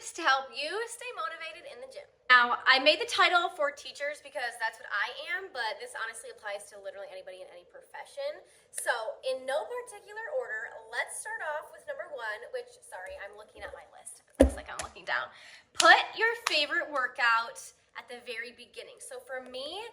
tips to help you stay motivated in the gym. Now, I made the title for teachers because that's what I am, but this honestly applies to literally anybody in any profession. So, in no particular order, let's start off with number one, which, sorry, I'm looking at my list. It looks like I'm looking down. Put your favorite workout at the very beginning. So, for me,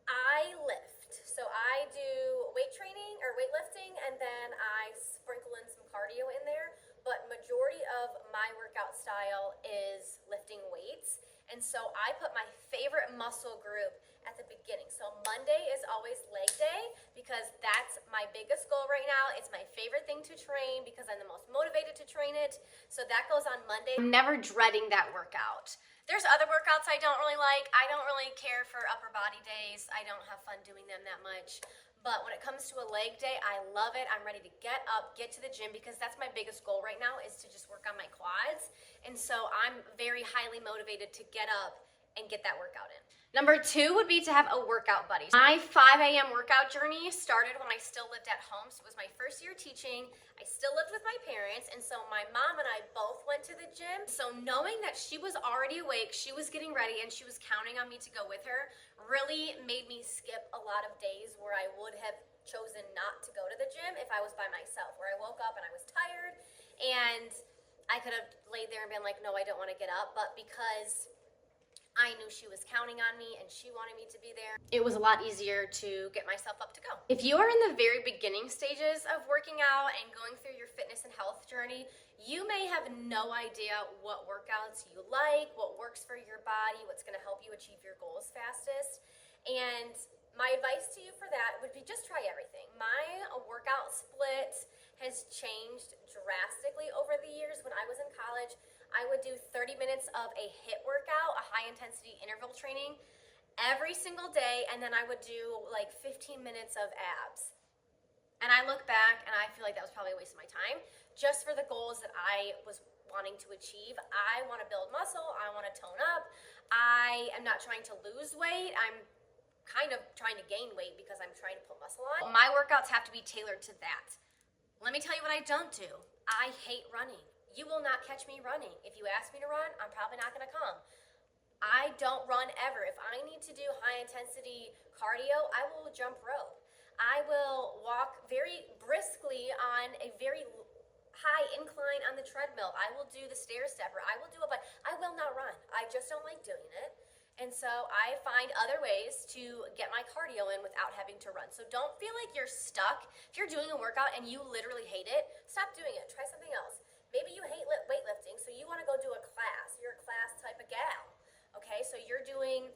I lift. So, I do weight training or weightlifting, and then I sprinkle in some cardio in there. But majority of my workout style is lifting weights. And so I put my favorite muscle group at the beginning. So Monday is always leg day because that's my biggest goal right now. It's my favorite thing to train because I'm the most motivated to train it. So that goes on Monday. I'm never dreading that workout. There's other workouts I don't really like. I don't really care for upper body days. I don't have fun doing them that much. But when it comes to a leg day, I love it. I'm ready to get up, get to the gym, because that's my biggest goal right now is to just work on my quads. And so I'm very highly motivated to get up and get that workout in. Number two would be to have a workout buddy. My 5 a.m. workout journey started when I still lived at home. So it was my first year teaching. I still lived with my parents. And so my mom and I both went to the gym. So knowing that she was already awake, she was getting ready, and she was counting on me to go with her really made me skip a lot of days where I would have chosen not to go to the gym if I was by myself, where I woke up and I was tired and I could have laid there and been like, no, I don't want to get up. But because I knew she was counting on me and she wanted me to be there, it was a lot easier to get myself up to go. If you are in the very beginning stages of working out and going through your fitness and health journey, you may have no idea what workouts you like, what works for your body, what's going to help you achieve your goals fastest. And my advice to you for that would be just try everything. My workout split has changed drastically over the years. When I was in college, I would do 30 minutes of a HIIT workout, a high intensity interval training, every single day, and then I would do like 15 minutes of abs. And I look back and I feel like that was probably a waste of my time just for the goals that I was wanting to achieve. I want to build muscle, I want to tone up. I am not trying to lose weight. I'm kind of trying to gain weight because I'm trying to put muscle on. My workouts have to be tailored to that. Let me tell you what I don't do. I hate running. You will not catch me running. If you ask me to run, I'm probably not going to come. I don't run ever. If I need to do high intensity cardio, I will jump rope. I will walk very briskly on a very high incline on the treadmill. I will do the stair stepper. I will do it, but I will not run. I just don't like doing it. And so I find other ways to get my cardio in without having to run. So don't feel like you're stuck. If you're doing a workout and you literally hate it, stop doing it. Try something else. Maybe you hate weightlifting, so you want to go do a class. You're a class type of gal. Okay, so you're doing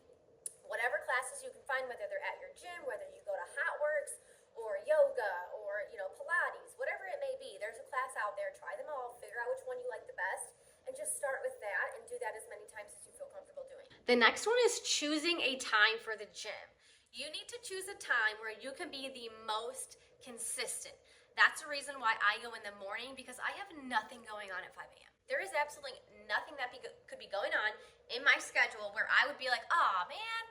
whatever classes you can find, whether they're at your gym, whether you go to HotWorks or yoga or Pilates, whatever it may be. There's a class out there. Try them all. Figure out which one you like the best, and just start with that and do that as many times as you feel comfortable doing. The next one is choosing a time for the gym. You need to choose a time where you can be the most consistent. That's the reason why I go in the morning, because I have nothing going on at 5 a.m. There is absolutely nothing that could be going on in my schedule where I would be like, oh man,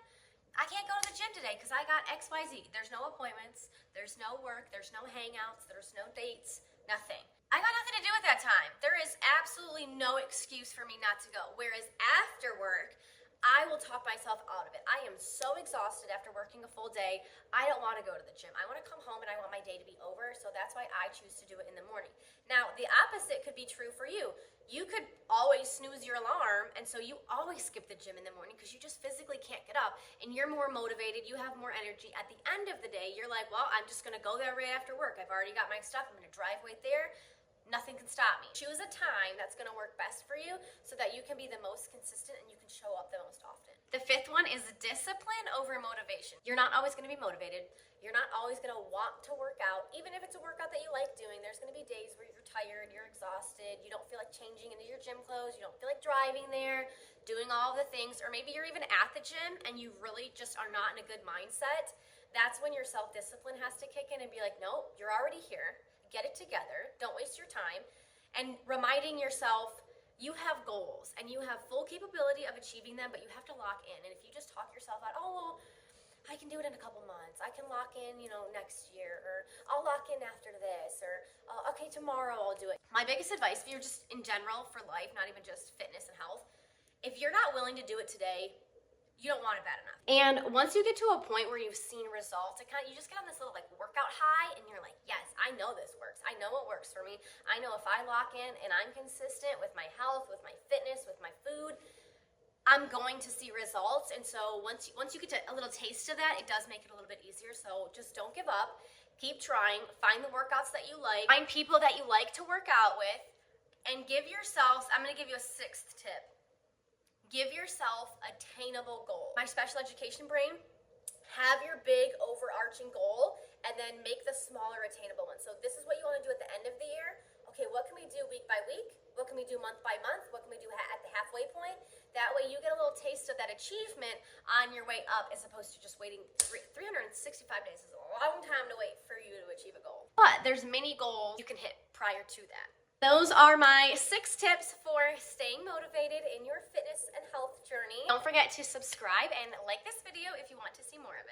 I can't go to the gym today because I got XYZ. There's no appointments, there's no work, there's no hangouts, there's no dates, nothing. I got nothing to do with that time. There is absolutely no excuse for me not to go. Whereas after work, I will talk myself out of it. I am so exhausted after working a full day. I don't want to go to the gym. I want to come home and I want my day to be over. So that's why I choose to do it in the morning. Now, the opposite could be true for you. You could always snooze your alarm, and so you always skip the gym in the morning because you just physically can't get up, and you're more motivated. You have more energy. At the end of the day, you're like, well, I'm just going to go there right after work. I've already got my stuff. I'm going to drive right there. Nothing can stop me. Choose a time that's going to work best for you so that you can be the most consistent and you can show up the most often. The fifth one is discipline over motivation. You're not always going to be motivated. You're not always going to want to work out. Even if it's a workout that you like doing, there's going to be days where you're tired, you're exhausted, you don't feel like changing into your gym clothes, you don't feel like driving there, doing all the things, or maybe you're even at the gym and you really just are not in a good mindset. That's when your self-discipline has to kick in and be like, nope, you're already here. Get it together. Don't waste your time. And reminding yourself, you have goals and you have full capability of achieving them, but you have to lock in. And if you just talk yourself out, oh, well, I can do it in a couple months. I can lock in, next year, or I'll lock in after this, or okay, tomorrow I'll do it. My biggest advice, if you're just in general for life, not even just fitness and health, If you're not willing to do it today, you don't want it bad enough. And once you get to a point where you've seen results, you just get on this little like workout high, and you're like, yes, I know this works. I know it works for me. I know if I lock in and I'm consistent with my health, with my fitness, with my food, I'm going to see results. And so once you get to a little taste of that, it does make it a little bit easier. So just don't give up. Keep trying. Find the workouts that you like. Find people that you like to work out with, and give yourselves, I'm going to give you a 6th tip. Give yourself attainable goals. My special education brain, have your big overarching goal and then make the smaller attainable ones. So this is what you want to do at the end of the year. Okay, what can we do week by week? What can we do month by month? What can we do at the halfway point? That way you get a little taste of that achievement on your way up, as opposed to just waiting 365 days is a long time to wait for you to achieve a goal. But there's many goals you can hit prior to that. Those are my 6 tips for staying motivated in your fitness and health journey. Don't forget to subscribe and like this video if you want to see more of it.